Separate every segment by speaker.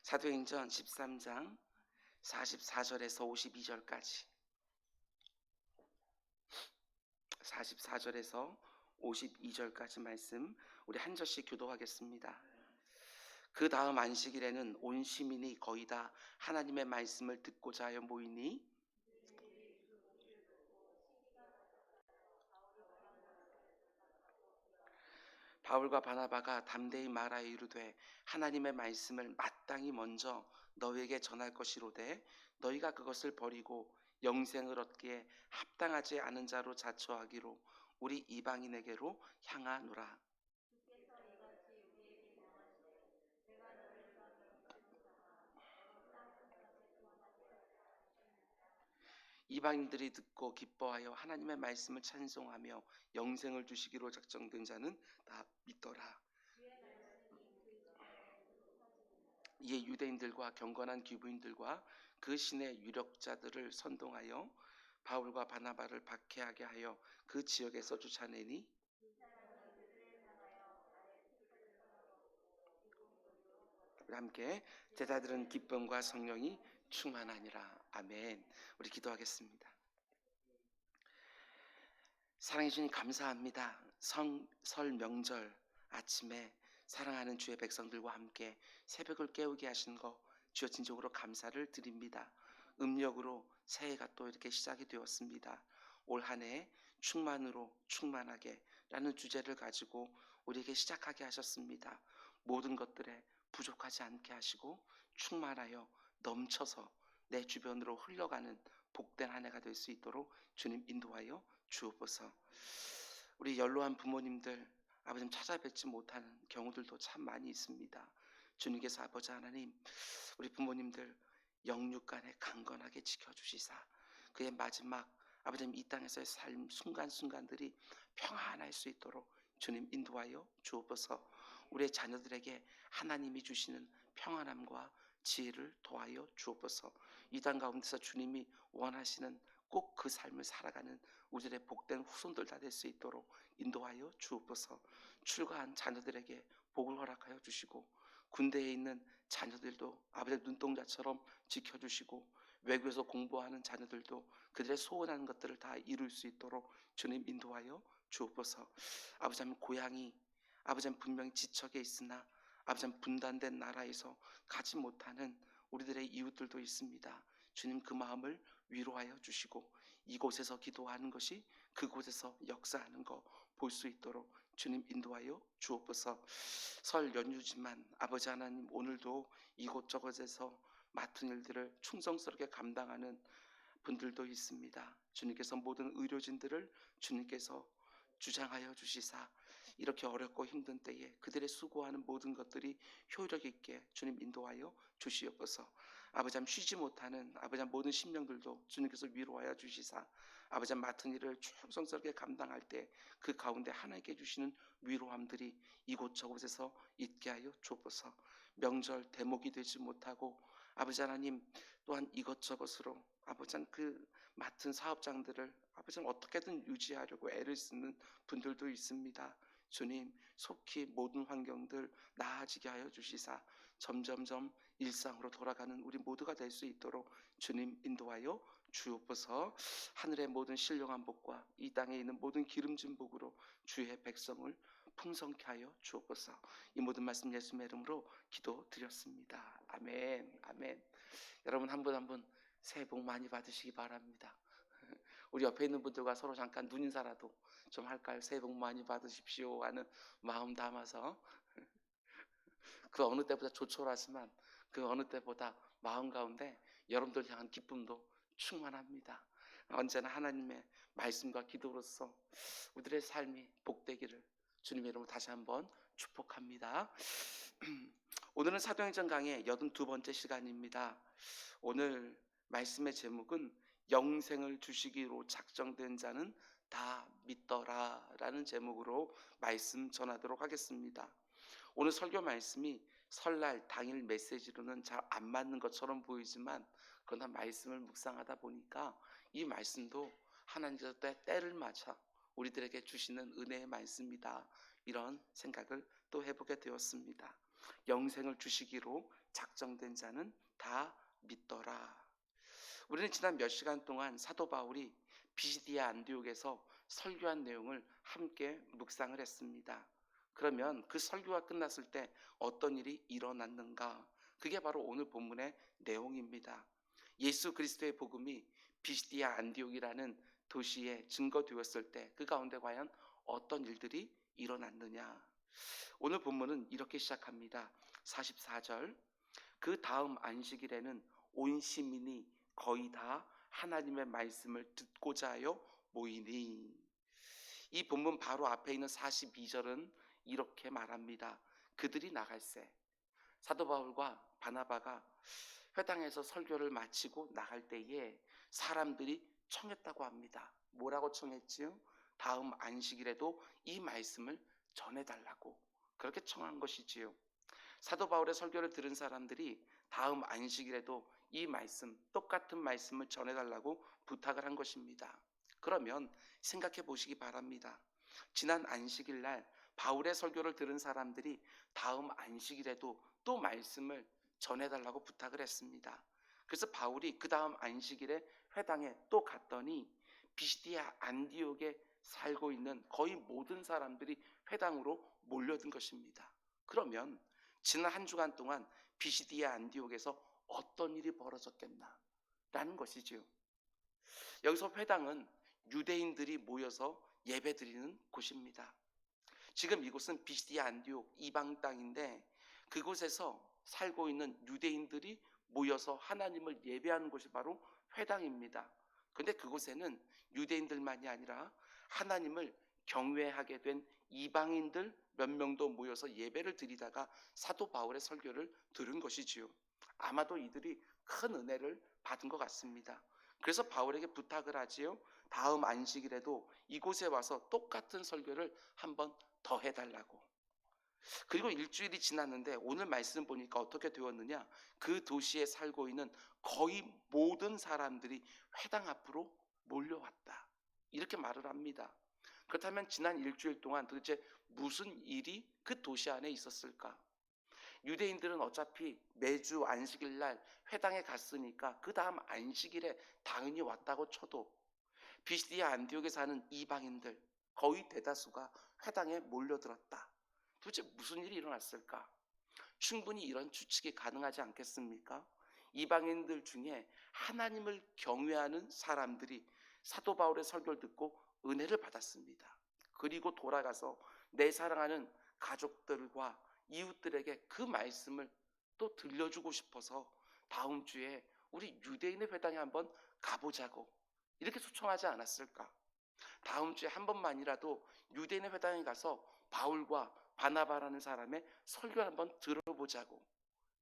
Speaker 1: 사도행전 13장 44절에서 52절까지 44절에서 52절까지 말씀 우리 한 절씩 교독하겠습니다. 그 다음 안식일에는 온 시민이 거의 다 하나님의 말씀을 듣고자 하여 모이니 바울과 바나바가 담대히 말하여 이르되 하나님의 말씀을 마땅히 먼저 너희에게 전할 것이로되 너희가 그것을 버리고 영생을 얻기에 합당하지 않은 자로 자처하기로 우리 이방인에게로 향하노라. 이방인들이 듣고 기뻐하여 하나님의 말씀을 찬송하며 영생을 주시기로 작정된 자는 다 믿더라. 이에 유대인들과 경건한 귀부인들과 그 신의 유력자들을 선동하여 바울과 바나바를 박해하게 하여 그 지역에서 쫓아내니 함께 제자들은 기쁨과 성령이 충만하니라. 아멘. 우리 기도하겠습니다. 사랑해 주님 감사합니다. 설 명절 아침에 사랑하는 주의 백성들과 함께 새벽을 깨우게 하신 거 주여 진정으로 감사를 드립니다. 음력으로 새해가 또 이렇게 시작이 되었습니다. 올 한 해 충만으로 충만하게 라는 주제를 가지고 우리에게 시작하게 하셨습니다. 모든 것들에 부족하지 않게 하시고 충만하여 넘쳐서 내 주변으로 흘러가는 복된 한 해가 될 수 있도록 주님 인도하여 주옵소서. 우리 연로한 부모님들 아버지 찾아뵙지 못하는 경우들도 참 많이 있습니다. 주님께서 아버지 하나님 우리 부모님들 영육간에 강건하게 지켜주시사 그의 마지막 아버지 이 땅에서의 삶 순간순간들이 평안할 수 있도록 주님 인도하여 주옵소서. 우리의 자녀들에게 하나님이 주시는 평안함과 지혜를 더하여 주옵소서. 이 땅 가운데서 주님이 원하시는 꼭 그 삶을 살아가는 우리들의 복된 후손들 다 될 수 있도록 인도하여 주옵소서. 출가한 자녀들에게 복을 허락하여 주시고 군대에 있는 자녀들도 아버지의 눈동자처럼 지켜주시고 외국에서 공부하는 자녀들도 그들의 소원하는 것들을 다 이룰 수 있도록 주님 인도하여 주옵소서. 아버지는 고향이 아버지는 분명히 지척에 있으나 아버지는 분단된 나라에서 가지 못하는 우리들의 이웃들도 있습니다. 주님 그 마음을 위로하여 주시고 이곳에서 기도하는 것이 그곳에서 역사하는 거 볼 수 있도록 주님 인도하여 주옵소서. 설 연휴지만 아버지 하나님 오늘도 이곳저곳에서 맡은 일들을 충성스럽게 감당하는 분들도 있습니다. 주님께서 모든 의료진들을 주님께서 주장하여 주시사 이렇게 어렵고 힘든 때에 그들의 수고하는 모든 것들이 효력 있게 주님 인도하여 주시옵소서. 아버지 쉬지 못하는 아버지 모든 심령들도 주님께서 위로하여 주시사 아버지 맡은 일을 충성스럽게 감당할 때 그 가운데 하나님께 주시는 위로함들이 이곳저곳에서 있게 하여 주옵소서. 명절 대목이 되지 못하고 아버지 하나님 또한 이것저것으로 아버지 그 맡은 사업장들을 아버지 어떻게든 유지하려고 애를 쓰는 분들도 있습니다. 주님 속히 모든 환경들 나아지게 하여 주시사 점점점 일상으로 돌아가는 우리 모두가 될 수 있도록 주님 인도하여 주옵소서. 하늘의 모든 신령한 복과 이 땅에 있는 모든 기름진 복으로 주의 백성을 풍성케 하여 주옵소서. 이 모든 말씀 예수님의 이름으로 기도드렸습니다. 아멘. 아멘. 여러분 한 분 한 분 새해 복 많이 받으시기 바랍니다. 우리 옆에 있는 분들과 서로 잠깐 눈인사라도 좀 할까요? 새해 복 많이 받으십시오 하는 마음 담아서 그 어느 때보다 조촐하지만 그 어느 때보다 마음 가운데 여러분들 향한 기쁨도 충만합니다. 언제나 하나님의 말씀과 기도로서 우리들의 삶이 복되기를 주님의 이름으로 다시 한번 축복합니다. 오늘은 사도행전 강의 82번째 시간입니다. 오늘 말씀의 제목은 영생을 주시기로 작정된 자는 다 믿더라 라는 제목으로 말씀 전하도록 하겠습니다. 오늘 설교 말씀이 설날 당일 메시지로는 잘 안 맞는 것처럼 보이지만 그러나 말씀을 묵상하다 보니까 이 말씀도 하나님께서 때를 맞춰 우리들에게 주시는 은혜의 말씀이다 이런 생각을 또 해보게 되었습니다. 영생을 주시기로 작정된 자는 다 믿더라. 우리는 지난 몇 시간 동안 사도 바울이 비시디아 안디옥에서 설교한 내용을 함께 묵상을 했습니다. 그러면 그 설교가 끝났을 때 어떤 일이 일어났는가? 그게 바로 오늘 본문의 내용입니다. 예수 그리스도의 복음이 비시디아 안디옥이라는 도시에 증거되었을 때 그 가운데 과연 어떤 일들이 일어났느냐? 오늘 본문은 이렇게 시작합니다. 44절. 그 다음 안식일에는 온 시민이 거의 다 하나님의 말씀을 듣고자 하여 모이니. 이 본문 바로 앞에 있는 42절은 이렇게 말합니다. 그들이 나갈새. 사도 바울과 바나바가 회당에서 설교를 마치고 나갈 때에 사람들이 청했다고 합니다. 뭐라고 청했지요? 다음 안식일에도 이 말씀을 전해달라고 그렇게 청한 것이지요. 사도 바울의 설교를 들은 사람들이 다음 안식일에도 이 말씀, 똑같은 말씀을 전해달라고 부탁을 한 것입니다. 그러면 생각해 보시기 바랍니다. 지난 안식일 날 바울의 설교를 들은 사람들이 다음 안식일에도 또 말씀을 전해달라고 부탁을 했습니다. 그래서 바울이 그 다음 안식일에 회당에 또 갔더니 비시디아 안디옥에 살고 있는 거의 모든 사람들이 회당으로 몰려든 것입니다. 그러면 지난 한 주간 동안 비시디아 안디옥에서 어떤 일이 벌어졌겠나 라는 것이지요. 여기서 회당은 유대인들이 모여서 예배드리는 곳입니다. 지금 이곳은 비시디아 안디옥 이방 땅인데 그곳에서 살고 있는 유대인들이 모여서 하나님을 예배하는 곳이 바로 회당입니다. 그런데 그곳에는 유대인들만이 아니라 하나님을 경외하게 된 이방인들 몇 명도 모여서 예배를 드리다가 사도 바울의 설교를 들은 것이지요. 아마도 이들이 큰 은혜를 받은 것 같습니다. 그래서 바울에게 부탁을 하지요. 다음 안식일에도 이곳에 와서 똑같은 설교를 한번 더 해달라고. 그리고 일주일이 지났는데 오늘 말씀 보니까 어떻게 되었느냐? 그 도시에 살고 있는 거의 모든 사람들이 회당 앞으로 몰려왔다. 이렇게 말을 합니다. 그렇다면 지난 일주일 동안 도대체 무슨 일이 그 도시 안에 있었을까? 유대인들은 어차피 매주 안식일 날 회당에 갔으니까 그 다음 안식일에 당연히 왔다고 쳐도 비시디아 안디옥에 사는 이방인들 거의 대다수가 회당에 몰려들었다. 도대체 무슨 일이 일어났을까? 충분히 이런 추측이 가능하지 않겠습니까? 이방인들 중에 하나님을 경외하는 사람들이 사도 바울의 설교를 듣고 은혜를 받았습니다. 그리고 돌아가서 내 사랑하는 가족들과 이웃들에게 그 말씀을 또 들려주고 싶어서 다음 주에 우리 유대인의 회당에 한번 가보자고 이렇게 초청하지 않았을까? 다음 주에 한 번만이라도 유대인의 회당에 가서 바울과 바나바라는 사람의 설교를 한번 들어보자고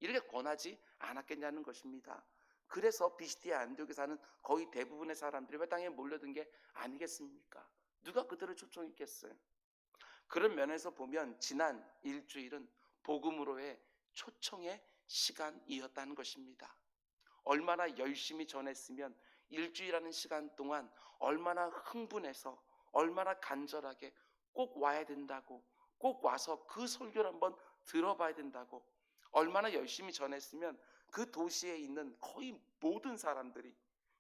Speaker 1: 이렇게 권하지 않았겠냐는 것입니다. 그래서 비시디아 안디옥에 사는 거의 대부분의 사람들이 회당에 몰려든 게 아니겠습니까? 누가 그들을 초청했겠어요? 그런 면에서 보면 지난 일주일은 복음으로의 초청의 시간이었다는 것입니다. 얼마나 열심히 전했으면 일주일이라는 시간 동안 얼마나 흥분해서 얼마나 간절하게 꼭 와야 된다고 꼭 와서 그 설교를 한번 들어봐야 된다고 얼마나 열심히 전했으면 그 도시에 있는 거의 모든 사람들이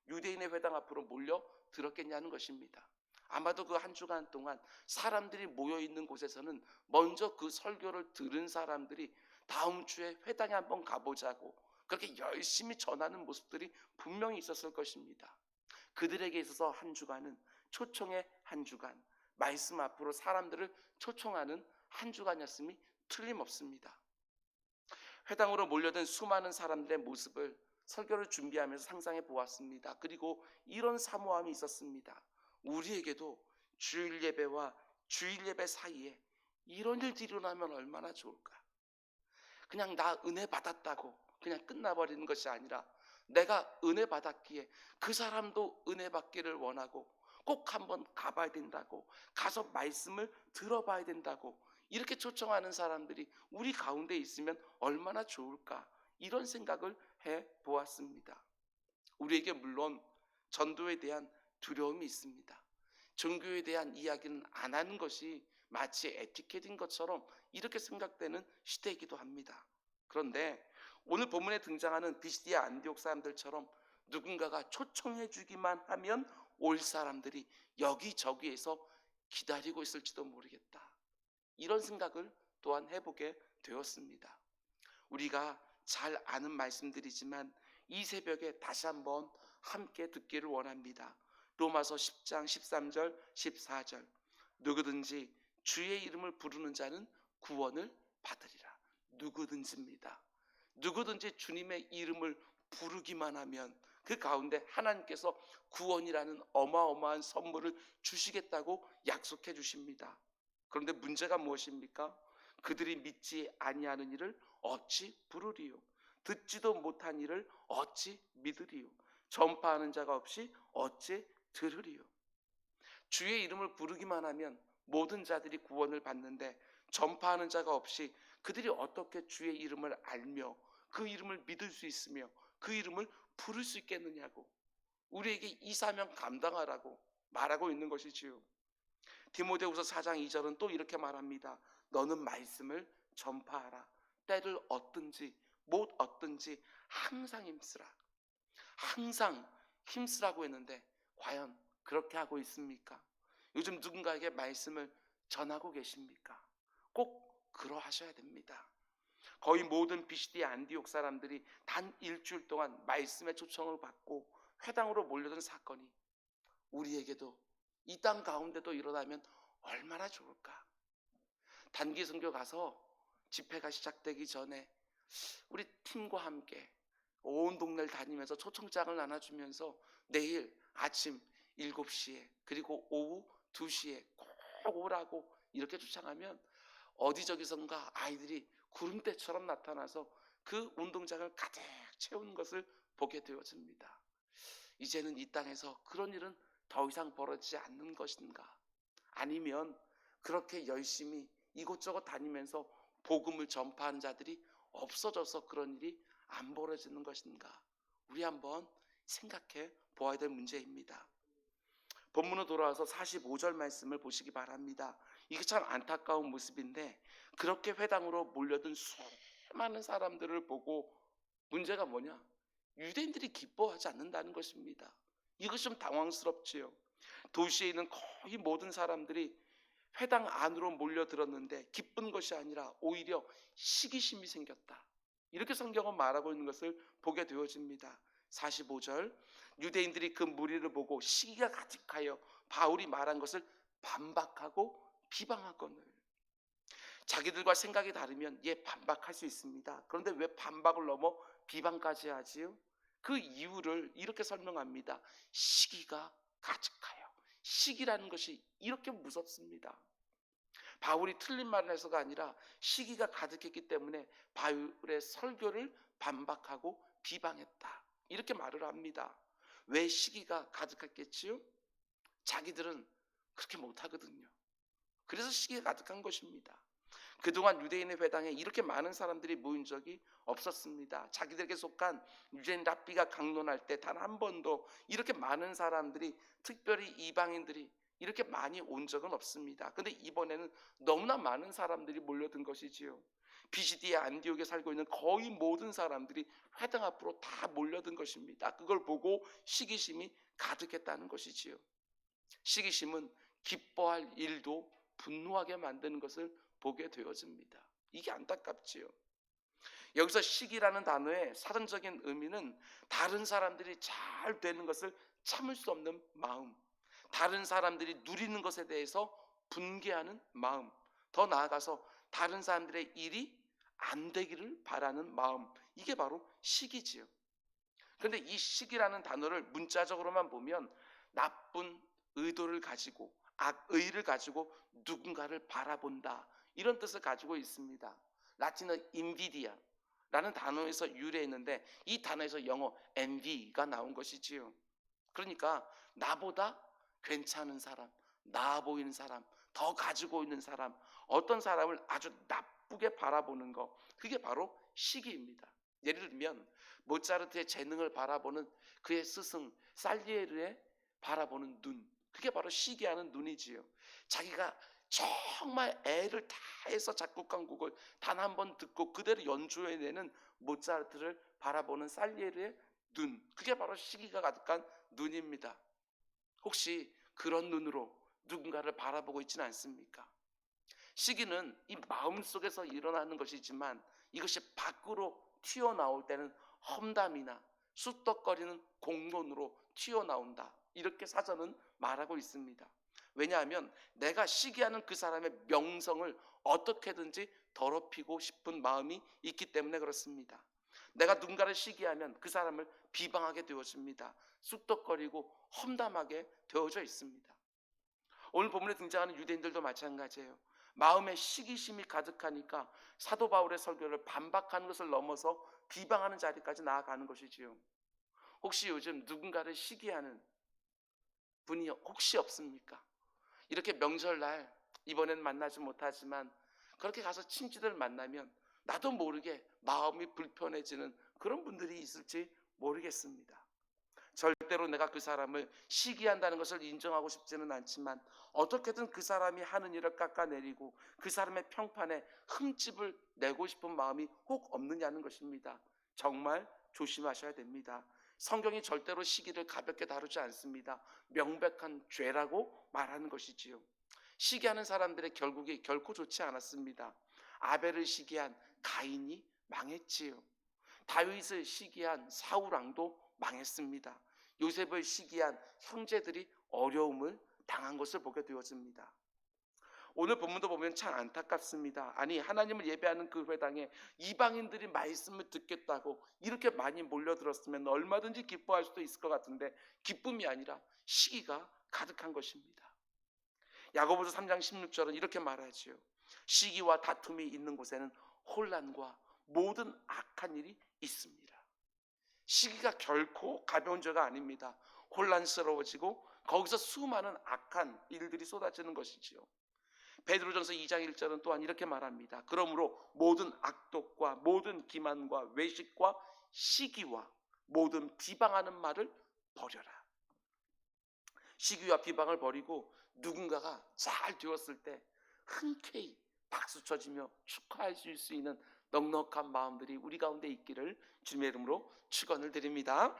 Speaker 1: 유대인의 회당 앞으로 몰려 들었겠냐는 것입니다. 아마도 그 한 주간 동안 사람들이 모여있는 곳에서는 먼저 그 설교를 들은 사람들이 다음 주에 회당에 한번 가보자고 그렇게 열심히 전하는 모습들이 분명히 있었을 것입니다. 그들에게 있어서 한 주간은 초청의 한 주간, 말씀 앞으로 사람들을 초청하는 한 주간이었음이 틀림없습니다. 회당으로 몰려든 수많은 사람들의 모습을 설교를 준비하면서 상상해 보았습니다. 그리고 이런 사모함이 있었습니다. 우리에게도 주일 예배와 주일 예배 사이에 이런 일들이 일어나면 얼마나 좋을까? 그냥 나 은혜 받았다고 그냥 끝나버리는 것이 아니라 내가 은혜 받았기에 그 사람도 은혜 받기를 원하고 꼭 한번 가봐야 된다고 가서 말씀을 들어봐야 된다고 이렇게 초청하는 사람들이 우리 가운데 있으면 얼마나 좋을까 이런 생각을 해 보았습니다. 우리에게 물론 전도에 대한 두려움이 있습니다. 종교에 대한 이야기는 안 하는 것이 마치 에티켓인 것처럼 이렇게 생각되는 시대이기도 합니다. 그런데 오늘 본문에 등장하는 비시디아 안디옥 사람들처럼 누군가가 초청해 주기만 하면 올 사람들이 여기저기에서 기다리고 있을지도 모르겠다. 이런 생각을 또한 해보게 되었습니다. 우리가 잘 아는 말씀들이지만 이 새벽에 다시 한번 함께 듣기를 원합니다. 로마서 10장 13절 14절 누구든지 주의 이름을 부르는 자는 구원을 받으리라. 누구든지입니다. 누구든지 주님의 이름을 부르기만 하면 그 가운데 하나님께서 구원이라는 어마어마한 선물을 주시겠다고 약속해 주십니다. 그런데 문제가 무엇입니까? 그들이 믿지 아니하는 이를 어찌 부르리요? 듣지도 못한 이를 어찌 믿으리요? 전파하는 자가 없이 어찌 들으리요? 주의 이름을 부르기만 하면 모든 자들이 구원을 받는데 전파하는 자가 없이 그들이 어떻게 주의 이름을 알며 그 이름을 믿을 수 있으며 그 이름을 부를 수 있겠느냐고 우리에게 이 사명 감당하라고 말하고 있는 것이지요. 디모데후서 4장 2절은 또 이렇게 말합니다. 너는 말씀을 전파하라. 때를 얻든지 못 얻든지 항상 힘쓰라. 항상 힘쓰라고 했는데 과연 그렇게 하고 있습니까? 요즘 누군가에게 말씀을 전하고 계십니까? 꼭 그러하셔야 됩니다. 거의 모든 비시디 안디옥 사람들이 단 일주일 동안 말씀의 초청을 받고 회당으로 몰려든 사건이 우리에게도 이 땅 가운데도 일어나면 얼마나 좋을까? 단기 선교 가서 집회가 시작되기 전에 우리 팀과 함께 온 동네를 다니면서 초청장을 나눠주면서 내일 아침 7시에 그리고 오후 2시에 꼭 오라고 이렇게 초청하면 어디저기선가 아이들이 구름대처럼 나타나서 그 운동장을 가득 채우는 것을 보게 되어집니다. 이제는 이 땅에서 그런 일은 더 이상 벌어지지 않는 것인가? 아니면 그렇게 열심히 이곳저곳 다니면서 복음을 전파하는 자들이 없어져서 그런 일이 안 벌어지는 것인가? 우리 한번 생각해 보아야 될 문제입니다. 본문으로 돌아와서 45절 말씀을 보시기 바랍니다. 이게 참 안타까운 모습인데 그렇게 회당으로 몰려든 수많은 사람들을 보고 문제가 뭐냐? 유대인들이 기뻐하지 않는다는 것입니다. 이것이 좀 당황스럽지요. 도시에 있는 거의 모든 사람들이 회당 안으로 몰려들었는데 기쁜 것이 아니라 오히려 시기심이 생겼다. 이렇게 성경은 말하고 있는 것을 보게 되어집니다. 45절 유대인들이 그 무리를 보고 시기가 가득하여 바울이 말한 것을 반박하고 비방하거늘. 자기들과 생각이 다르면 반박할 수 있습니다. 그런데 왜 반박을 넘어 비방까지 하지요? 그 이유를 이렇게 설명합니다. 시기가 가득하여. 시기라는 것이 이렇게 무섭습니다. 바울이 틀린 말을 해서가 아니라 시기가 가득했기 때문에 바울의 설교를 반박하고 비방했다. 이렇게 말을 합니다. 왜 시기가 가득했겠지요? 자기들은 그렇게 못하거든요. 그래서 시기가 가득한 것입니다. 그동안 유대인의 회당에 이렇게 많은 사람들이 모인 적이 없었습니다. 자기들에게 속한 유대인 랍비가 강론할 때 단 한 번도 이렇게 많은 사람들이, 특별히 이방인들이 이렇게 많이 온 적은 없습니다. 근데 이번에는 너무나 많은 사람들이 몰려든 것이지요. 비시디아 안디옥에 살고 있는 거의 모든 사람들이 회당 앞으로 다 몰려든 것입니다. 그걸 보고 시기심이 가득했다는 것이지요. 시기심은 기뻐할 일도 분노하게 만드는 것을 보게 되어집니다. 이게 안타깝지요. 여기서 시기라는 단어의 사전적인 의미는 다른 사람들이 잘 되는 것을 참을 수 없는 마음, 다른 사람들이 누리는 것에 대해서 분개하는 마음, 더 나아가서 다른 사람들의 일이 안 되기를 바라는 마음, 이게 바로 시기지요. 그런데 이 시기라는 단어를 문자적으로만 보면 나쁜 의도를 가지고 악의를 가지고 누군가를 바라본다, 이런 뜻을 가지고 있습니다. 라틴어 invidia라는 단어에서 유래했는데 이 단어에서 영어 envy가 나온 것이지요. 그러니까 나보다 괜찮은 사람, 나아 보이는 사람, 더 가지고 있는 사람, 어떤 사람을 아주 나쁘게 바라보는 것, 그게 바로 시기입니다. 예를 들면 모차르트의 재능을 바라보는 그의 스승 살리에르의 바라보는 눈, 그게 바로 시기하는 눈이지요. 자기가 정말 애를 다해서 작곡한 곡을 단 한 번 듣고 그대로 연주해내는 모차르트를 바라보는 살리에르의 눈, 그게 바로 시기가 가득한 눈입니다. 혹시 그런 눈으로 누군가를 바라보고 있지는 않습니까? 시기는 이 마음속에서 일어나는 것이지만 이것이 밖으로 튀어나올 때는 험담이나 쑥덕거리는 공론으로 튀어나온다, 이렇게 사전은 말하고 있습니다. 왜냐하면 내가 시기하는 그 사람의 명성을 어떻게든지 더럽히고 싶은 마음이 있기 때문에 그렇습니다. 내가 누군가를 시기하면 그 사람을 비방하게 되어집니다. 쑥덕거리고 험담하게 되어져 있습니다. 오늘 본문에 등장하는 유대인들도 마찬가지예요. 마음에 시기심이 가득하니까 사도 바울의 설교를 반박하는 것을 넘어서 비방하는 자리까지 나아가는 것이지요. 혹시 요즘 누군가를 시기하는 분이 혹시 없습니까? 이렇게 명절날 이번엔 만나지 못하지만 그렇게 가서 친지들 만나면 나도 모르게 마음이 불편해지는 그런 분들이 있을지 모르겠습니다. 절대로 내가 그 사람을 시기한다는 것을 인정하고 싶지는 않지만 어떻게든 그 사람이 하는 일을 깎아내리고 그 사람의 평판에 흠집을 내고 싶은 마음이 혹 없느냐는 것입니다. 정말 조심하셔야 됩니다. 성경이 절대로 시기를 가볍게 다루지 않습니다. 명백한 죄라고 말하는 것이지요. 시기하는 사람들의 결국이 결코 좋지 않았습니다. 아벨을 시기한 가인이 망했지요. 다윗을 시기한 사울 왕도 망했습니다. 요셉을 시기한 형제들이 어려움을 당한 것을 보게 되어집니다. 오늘 본문도 보면 참 안타깝습니다. 아니, 하나님을 예배하는 그 회당에 이방인들이 말씀을 듣겠다고 이렇게 많이 몰려들었으면 얼마든지 기뻐할 수도 있을 것 같은데 기쁨이 아니라 시기가 가득한 것입니다. 야고보서 3장 16절은 이렇게 말하지요. 시기와 다툼이 있는 곳에는 혼란과 모든 악한 일이 있습니다. 시기가 결코 가벼운 죄가 아닙니다. 혼란스러워지고 거기서 수많은 악한 일들이 쏟아지는 것이지요. 베드로전서 2장 1절은 또한 이렇게 말합니다. 그러므로 모든 악독과 모든 기만과 외식과 시기와 모든 비방하는 말을 버려라. 시기와 비방을 버리고 누군가가 잘 되었을 때 흔쾌히 박수 쳐주며 축하할 수 있는 넉넉한 마음들이 우리 가운데 있기를 주님의 이름으로 축원을 드립니다.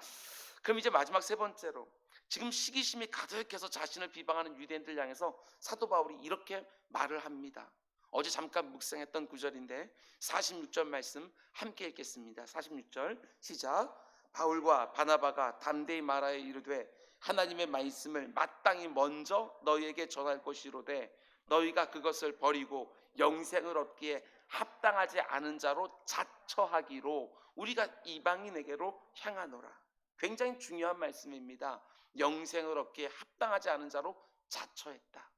Speaker 1: 그럼 이제 마지막 세 번째로, 지금 시기심이 가득해서 자신을 비방하는 유대인들 향해서 사도 바울이 이렇게 말을 합니다. 어제 잠깐 묵상했던 구절인데 46절 말씀 함께 읽겠습니다. 46절 시작. 바울과 바나바가 담대히 말하여 이르되 하나님의 말씀을 마땅히 먼저 너희에게 전할 것이로되 너희가 그것을 버리고 영생을 얻기에 합당하지 않은 자로 자처하기로 우리가 이방인에게로 향하노라. 굉장히 중요한 말씀입니다. 영생을 얻기에 합당하지 않은 자로 자처했다.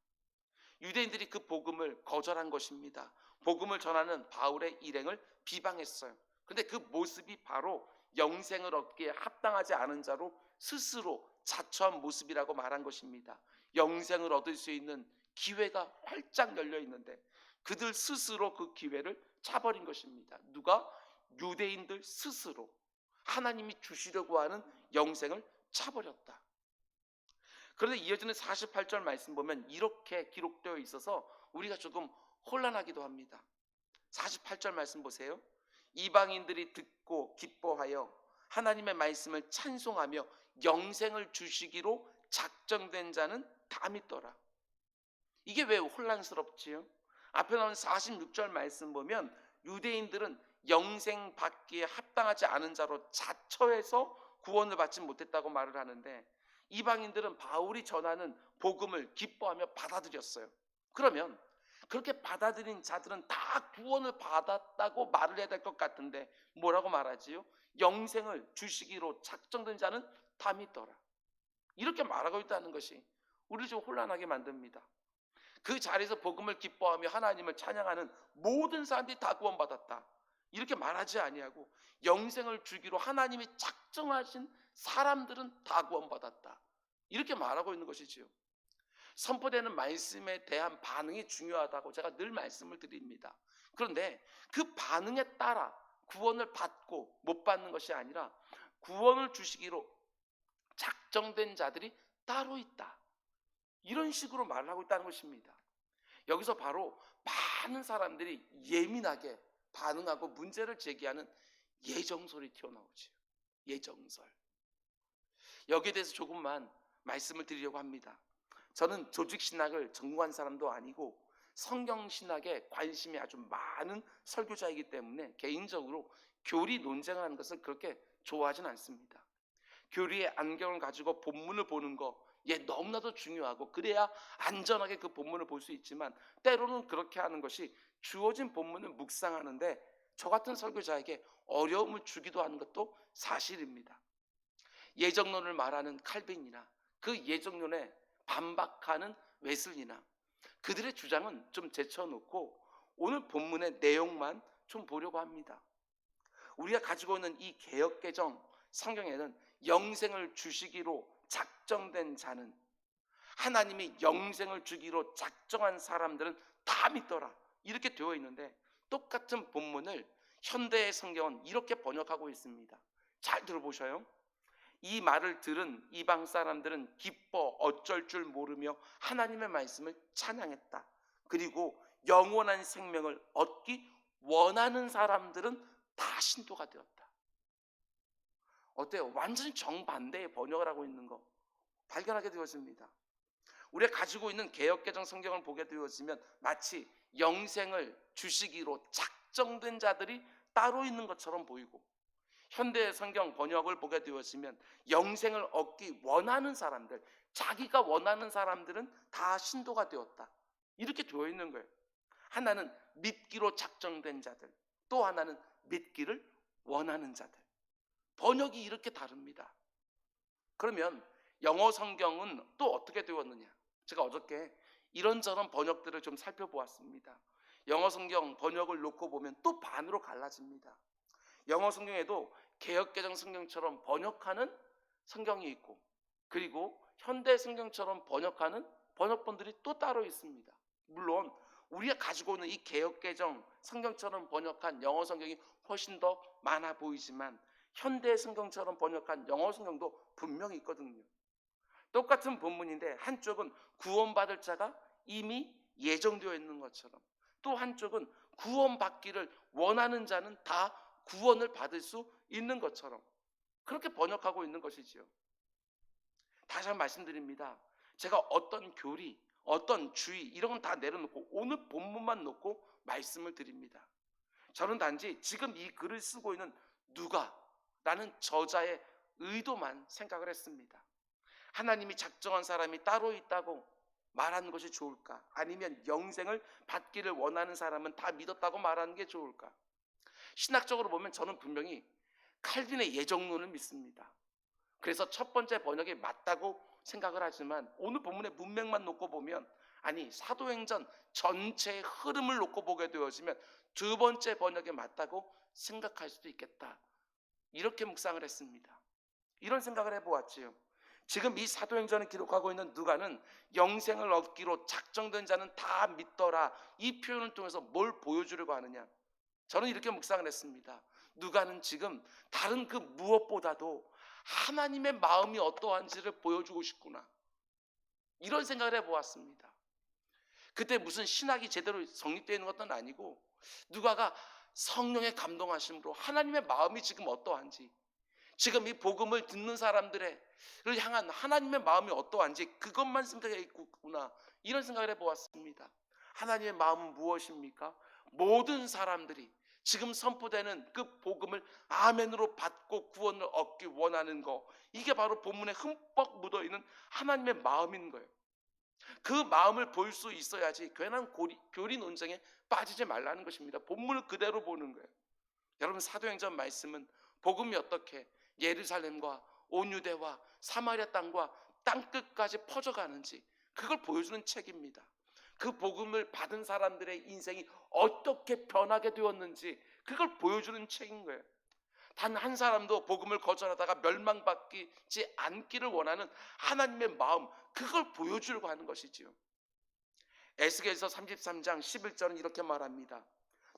Speaker 1: 유대인들이 그 복음을 거절한 것입니다. 복음을 전하는 바울의 일행을 비방했어요. 그런데 그 모습이 바로 영생을 얻기에 합당하지 않은 자로 스스로 자처한 모습이라고 말한 것입니다. 영생을 얻을 수 있는 기회가 활짝 열려 있는데 그들 스스로 그 기회를 차버린 것입니다. 누가? 유대인들 스스로 하나님이 주시려고 하는 영생을 차버렸다. 그런데 이어지는 48절 말씀 보면 이렇게 기록되어 있어서 우리가 조금 혼란하기도 합니다. 48절 말씀 보세요. 이방인들이 듣고 기뻐하여 하나님의 말씀을 찬송하며 영생을 주시기로 작정된 자는 다 믿더라. 이게 왜 혼란스럽지요? 앞에 나온 46절 말씀 보면 유대인들은 영생 받기에 합당하지 않은 자로 자처해서 구원을 받지 못했다고 말을 하는데 이방인들은 바울이 전하는 복음을 기뻐하며 받아들였어요. 그러면 그렇게 받아들인 자들은 다 구원을 받았다고 말을 해야 될 것 같은데 뭐라고 말하지요? 영생을 주시기로 작정된 자는 다 믿더라. 이렇게 말하고 있다는 것이 우리를 좀 혼란하게 만듭니다. 그 자리에서 복음을 기뻐하며 하나님을 찬양하는 모든 사람들이 다 구원받았다, 이렇게 말하지 아니하고 영생을 주기로 하나님이 작정하신 사람들은 다 구원받았다, 이렇게 말하고 있는 것이지요. 선포되는 말씀에 대한 반응이 중요하다고 제가 늘 말씀을 드립니다. 그런데 그 반응에 따라 구원을 받고 못 받는 것이 아니라 구원을 주시기로 작정된 자들이 따로 있다, 이런 식으로 말을 하고 있다는 것입니다. 여기서 바로 많은 사람들이 예민하게 반응하고 문제를 제기하는 예정설이 튀어나오지요. 예정설. 여기에 대해서 조금만 말씀을 드리려고 합니다. 저는 조직신학을 전공한 사람도 아니고 성경신학에 관심이 아주 많은 설교자이기 때문에 개인적으로 교리 논쟁을 하는 것을 그렇게 좋아하진 않습니다. 교리의 안경을 가지고 본문을 보는 거 너무나도 중요하고 그래야 안전하게 그 본문을 볼 수 있지만 때로는 그렇게 하는 것이 주어진 본문을 묵상하는데 저 같은 설교자에게 어려움을 주기도 하는 것도 사실입니다. 예정론을 말하는 칼빈이나 그 예정론에 반박하는 웨슬리나 그들의 주장은 좀 제쳐놓고 오늘 본문의 내용만 좀 보려고 합니다. 우리가 가지고 있는 이 개역개정 성경에는 영생을 주시기로 작정된 자는, 하나님이 영생을 주기로 작정한 사람들은 다 믿더라 이렇게 되어 있는데, 똑같은 본문을 현대의 성경은 이렇게 번역하고 있습니다. 잘 들어보셔요. 이 말을 들은 이방 사람들은 기뻐 어쩔 줄 모르며 하나님의 말씀을 찬양했다. 그리고 영원한 생명을 얻기 원하는 사람들은 다 신도가 되었다. 어때요? 완전히 정반대의 번역을 하고 있는 거 발견하게 되었습니다. 우리가 가지고 있는 개역개정 성경을 보게 되었으면 마치 영생을 주시기로 작정된 자들이 따로 있는 것처럼 보이고, 현대 성경 번역을 보게 되었으면 영생을 얻기 원하는 사람들, 자기가 원하는 사람들은 다 신도가 되었다 이렇게 되어 있는 거예요. 하나는 믿기로 작정된 자들, 또 하나는 믿기를 원하는 자들. 번역이 이렇게 다릅니다. 그러면 영어 성경은 또 어떻게 되었느냐? 제가 어저께 이런저런 번역들을 좀 살펴보았습니다. 영어 성경 번역을 놓고 보면 또 반으로 갈라집니다. 영어 성경에도 개역개정 성경처럼 번역하는 성경이 있고, 그리고 현대 성경처럼 번역하는 번역본들이 또 따로 있습니다. 물론 우리가 가지고 있는 이 개역개정 성경처럼 번역한 영어 성경이 훨씬 더 많아 보이지만 현대 성경처럼 번역한 영어 성경도 분명히 있거든요. 똑같은 본문인데 한쪽은 구원받을 자가 이미 예정되어 있는 것처럼, 또 한쪽은 구원받기를 원하는 자는 다 구원을 받을 수 있는 것처럼 그렇게 번역하고 있는 것이지요. 다시 한번 말씀드립니다. 제가 어떤 교리, 어떤 주의 이런 건 다 내려놓고 오늘 본문만 놓고 말씀을 드립니다. 저는 단지 지금 이 글을 쓰고 있는 누가라는 저자의 의도만 생각을 했습니다. 하나님이 작정한 사람이 따로 있다고 말하는 것이 좋을까? 아니면 영생을 받기를 원하는 사람은 다 믿었다고 말하는 게 좋을까? 신학적으로 보면 저는 분명히 칼빈의 예정론을 믿습니다. 그래서 첫 번째 번역이 맞다고 생각을 하지만 오늘 본문의 문맥만 놓고 보면, 아니 사도행전 전체의 흐름을 놓고 보게 되어지면 두 번째 번역이 맞다고 생각할 수도 있겠다 이렇게 묵상을 했습니다. 이런 생각을 해보았지요. 지금 이 사도행전을 기록하고 있는 누가는 영생을 얻기로 작정된 자는 다 믿더라 이 표현을 통해서 뭘 보여주려고 하느냐, 저는 이렇게 묵상을 했습니다. 누가는 지금 다른 그 무엇보다도 하나님의 마음이 어떠한지를 보여주고 싶구나 이런 생각을 해보았습니다. 그때 무슨 신학이 제대로 성립되어 있는 것도 아니고 누가가 성령의 감동하심으로 하나님의 마음이 지금 어떠한지, 지금 이 복음을 듣는 사람들을 향한 하나님의 마음이 어떠한지 그것만 생각해 있구나 이런 생각을 해보았습니다. 하나님의 마음은 무엇입니까? 모든 사람들이 지금 선포되는 그 복음을 아멘으로 받고 구원을 얻기 원하는 거, 이게 바로 본문에 흠뻑 묻어있는 하나님의 마음인 거예요. 그 마음을 볼 수 있어야지 괜한 교리 논쟁에 빠지지 말라는 것입니다. 본문을 그대로 보는 거예요. 여러분, 사도행전 말씀은 복음이 어떻게 예루살렘과 온 유대와 사마리아 땅과 땅끝까지 퍼져가는지 그걸 보여주는 책입니다. 그 복음을 받은 사람들의 인생이 어떻게 변하게 되었는지 그걸 보여주는 책인 거예요. 단 한 사람도 복음을 거절하다가 멸망받지 않기를 원하는 하나님의 마음, 그걸 보여주려고 하는 것이지요. 에스겔서 33장 11절은 이렇게 말합니다.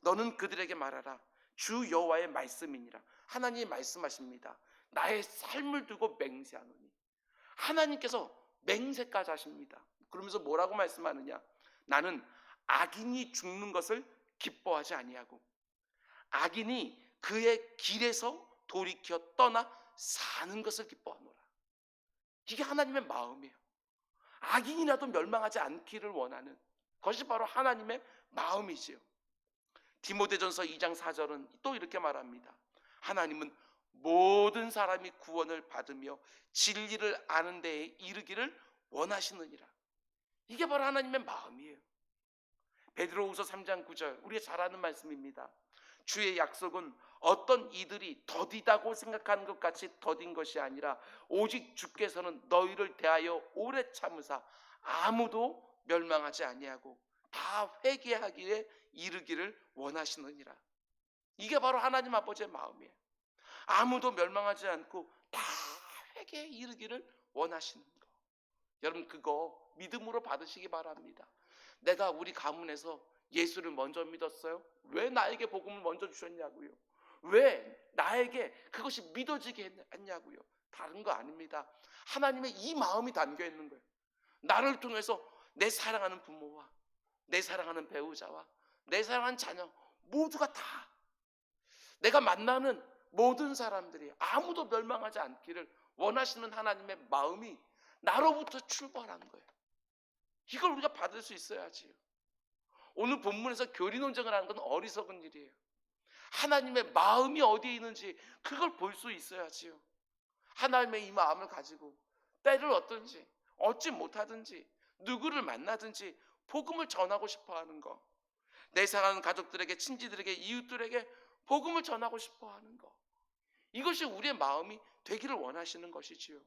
Speaker 1: 너는 그들에게 말하라. 주 여호와의 말씀이니라. 하나님이 말씀하십니다. 나의 삶을 두고 맹세하노니. 하나님께서 맹세까지 하십니다. 그러면서 뭐라고 말씀하느냐? 나는 악인이 죽는 것을 기뻐하지 아니하고 악인이 그의 길에서 돌이켜 떠나 사는 것을 기뻐하노라. 이게 하나님의 마음이에요. 악인이라도 멸망하지 않기를 원하는 것이 바로 하나님의 마음이지요. 디모데전서 2장 4절은 또 이렇게 말합니다. 하나님은 모든 사람이 구원을 받으며 진리를 아는 데에 이르기를 원하시느니라. 이게 바로 하나님의 마음이에요. 베드로후서 3장 9절, 우리가 잘 아는 말씀입니다. 주의 약속은 어떤 이들이 더디다고 생각하는 것 같이 더딘 것이 아니라 오직 주께서는 너희를 대하여 오래 참으사 아무도 멸망하지 아니하고 다 회개하기에 이르기를 원하시느니라. 이게 바로 하나님 아버지의 마음이에요. 아무도 멸망하지 않고 다 회개에 이르기를 원하시는 거. 여러분, 그거 믿음으로 받으시기 바랍니다. 내가 우리 가문에서 예수를 먼저 믿었어요. 왜 나에게 복음을 먼저 주셨냐고요. 왜 나에게 그것이 믿어지게 했냐고요. 다른 거 아닙니다. 하나님의 이 마음이 담겨 있는 거예요. 나를 통해서 내 사랑하는 부모와 내 사랑하는 배우자와 내 사랑하는 자녀 모두가 다, 내가 만나는 모든 사람들이 아무도 멸망하지 않기를 원하시는 하나님의 마음이 나로부터 출발한 거예요. 이걸 우리가 받을 수 있어야지요. 오늘 본문에서 교리 논쟁을 하는 건 어리석은 일이에요. 하나님의 마음이 어디에 있는지 그걸 볼 수 있어야지요. 하나님의 이 마음을 가지고 때를 얻든지 얻지 못하든지 누구를 만나든지 복음을 전하고 싶어 하는 거, 내 사랑하는 가족들에게, 친지들에게, 이웃들에게 복음을 전하고 싶어 하는 거, 이것이 우리의 마음이 되기를 원하시는 것이지요.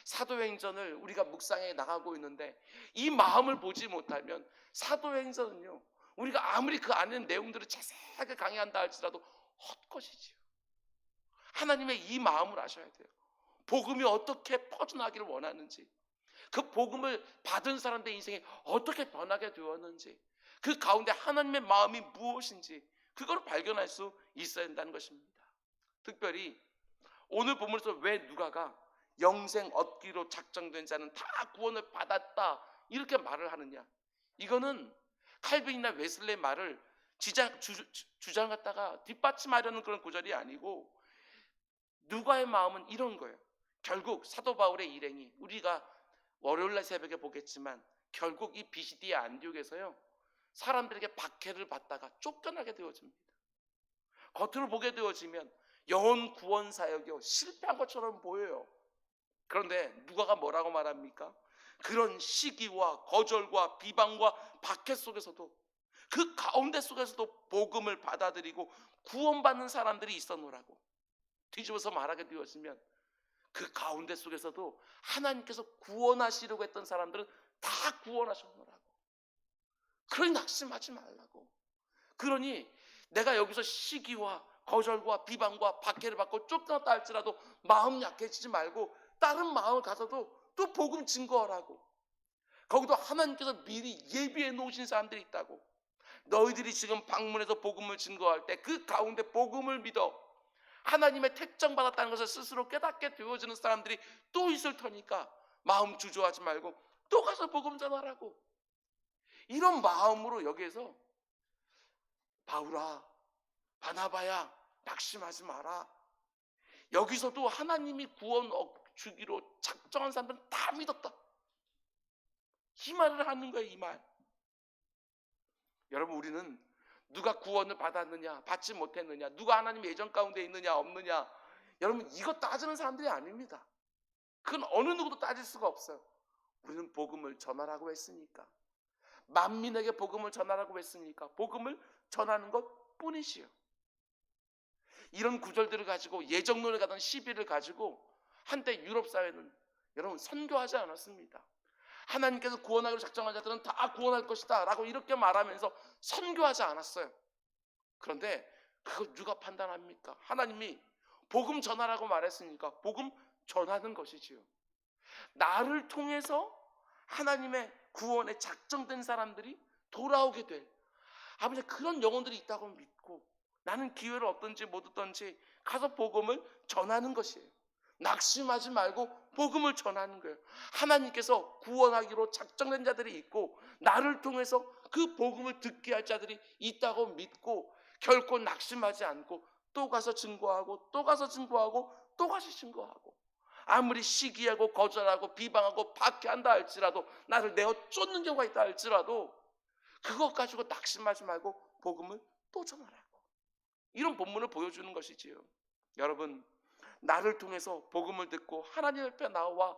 Speaker 1: 사도행전을 우리가 묵상해 나가고 있는데 이 마음을 보지 못하면 사도행전은요, 우리가 아무리 그 안에 내용들을 자세하게 강의한다 할지라도 헛것이지요. 하나님의 이 마음을 아셔야 돼요. 복음이 어떻게 퍼져나기를 원하는지, 그 복음을 받은 사람들의 인생이 어떻게 변하게 되었는지, 그 가운데 하나님의 마음이 무엇인지 그걸 발견할 수 있어야 한다는 것입니다. 특별히 오늘 본문에서 왜 누가가 영생 얻기로 작정된 자는 다 구원을 받았다 이렇게 말을 하느냐, 이거는 칼빈이나 웨슬레의 말을 주장 갖다가 뒷받침하려는 그런 구절이 아니고 누가의 마음은 이런 거예요. 결국 사도 바울의 일행이, 우리가 월요일날 새벽에 보겠지만 결국 이 비시디아 안디옥에서요 사람들에게 박해를 받다가 쫓겨나게 되어집니다. 겉으로 보게 되어지면 영혼 구원 사역이 실패한 것처럼 보여요. 그런데 누가가 뭐라고 말합니까? 그런 시기와 거절과 비방과 박해 속에서도, 그 가운데 속에서도 복음을 받아들이고 구원받는 사람들이 있었노라고. 뒤집어서 말하게 되었으면 그 가운데 속에서도 하나님께서 구원하시려고 했던 사람들은 다 구원하셨노라고. 그러니 낙심하지 말라고. 그러니 내가 여기서 시기와 거절과 비방과 박해를 받고 쫓겨났다 할지라도 마음 약해지지 말고 다른 마음을 가서도 또 복음 증거하라고. 거기도 하나님께서 미리 예비해 놓으신 사람들이 있다고. 너희들이 지금 방문해서 복음을 증거할 때 그 가운데 복음을 믿어 하나님의 택정받았다는 것을 스스로 깨닫게 되어지는 사람들이 또 있을 테니까 마음 주저하지 말고 또 가서 복음 전하라고. 이런 마음으로 여기에서 바울아, 바나바야, 낙심하지 마라. 여기서도 하나님이 구원 주기로 작정한 사람들은 다 믿었다. 이 말을 하는 거예요, 이 말. 여러분, 우리는 누가 구원을 받았느냐, 받지 못했느냐, 누가 하나님의 예정 가운데 있느냐, 없느냐, 여러분 이거 따지는 사람들이 아닙니다. 그건 어느 누구도 따질 수가 없어요. 우리는 복음을 전하라고 했으니까, 만민에게 복음을 전하라고 했으니까 복음을 전하는 것 뿐이지요. 이런 구절들을 가지고 예정론을 가던 시비를 가지고 한때 유럽 사회는 여러분 선교하지 않았습니다. 하나님께서 구원하기로 작정한 자들은 다 구원할 것이다 라고 이렇게 말하면서 선교하지 않았어요. 그런데 그걸 누가 판단합니까? 하나님이 복음 전하라고 말했으니까 복음 전하는 것이지요. 나를 통해서 하나님의 구원에 작정된 사람들이 돌아오게 될, 아버지 그런 영혼들이 있다고 믿고 나는 기회를 얻든지 못 얻든지 가서 복음을 전하는 것이에요. 낙심하지 말고 복음을 전하는 거예요. 하나님께서 구원하기로 작정된 자들이 있고 나를 통해서 그 복음을 듣게 할 자들이 있다고 믿고 결코 낙심하지 않고 또 가서 증거하고 또 가서 증거하고 또 가서 증거하고, 아무리 시기하고 거절하고 비방하고 박해한다 할지라도, 나를 내어 쫓는 경우가 있다 할지라도 그것 가지고 낙심하지 말고 복음을 또 전하라고, 이런 본문을 보여주는 것이지요. 여러분, 나를 통해서 복음을 듣고 하나님 앞에 나와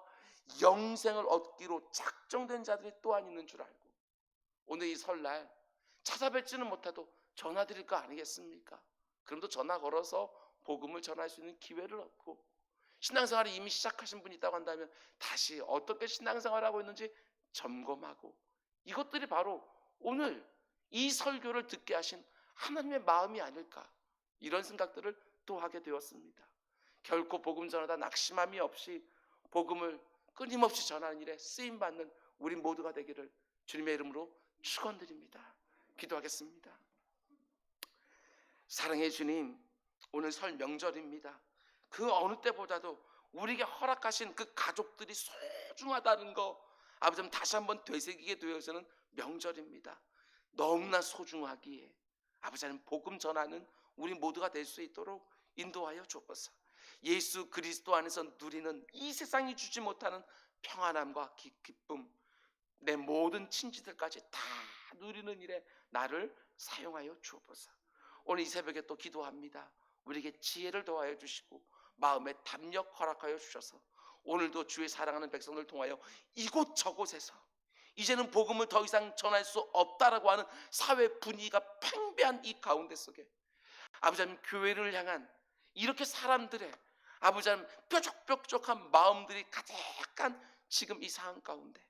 Speaker 1: 영생을 얻기로 작정된 자들이 또한 있는 줄 알고, 오늘 이 설날 찾아뵙지는 못해도 전화드릴 거 아니겠습니까? 그럼도 전화 걸어서 복음을 전할 수 있는 기회를 얻고, 신앙생활을 이미 시작하신 분이 있다고 한다면 다시 어떻게 신앙생활을 하고 있는지 점검하고, 이것들이 바로 오늘 이 설교를 듣게 하신 하나님의 마음이 아닐까, 이런 생각들을 또 하게 되었습니다. 결코 복음 전하다 낙심함이 없이 복음을 끊임없이 전하는 일에 쓰임받는 우리 모두가 되기를 주님의 이름으로 축원드립니다. 기도하겠습니다. 사랑의 주님, 오늘 설 명절입니다. 그 어느 때보다도 우리에게 허락하신 그 가족들이 소중하다는 거, 아버지 다시 한번 되새기게 되어서는 명절입니다. 너무나 소중하기에 아버지 하나님, 복음 전하는 우리 모두가 될 수 있도록 인도하여 주옵소서. 예수 그리스도 안에서 누리는 이 세상이 주지 못하는 평안함과 기쁨, 내 모든 친지들까지 다 누리는 일에 나를 사용하여 주옵소서. 오늘 이 새벽에 또 기도합니다. 우리에게 지혜를 더하여 주시고 마음의 담력 허락하여 주셔서 오늘도 주의 사랑하는 백성들 통하여 이곳저곳에서 이제는 복음을 더 이상 전할 수 없다라고 하는 사회 분위기가 팽배한 이 가운데 속에 아버지 하나님, 교회를 향한 이렇게 사람들의 아버지 하나님 뾰족뾰족한 마음들이 가득한 지금 이 상황 가운데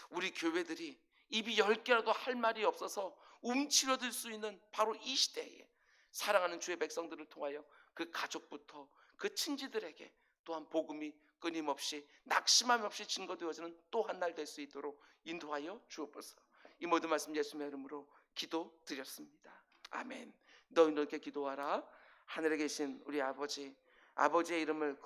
Speaker 1: 우리 교회들이 입이 10개라도 할 말이 없어서 움츠러들 수 있는 바로 이 시대에 사랑하는 주의 백성들을 통하여 그 가족부터 그 친지들에게 또한 복음이 끊임없이 낙심함 없이 증거되어지는 또 한 날 될 수 있도록 인도하여 주옵소서. 이 모든 말씀 예수님의 이름으로 기도드렸습니다. 아멘. 너희들께 기도하라. 하늘에 계신 우리 아버지, 아버지의 이름을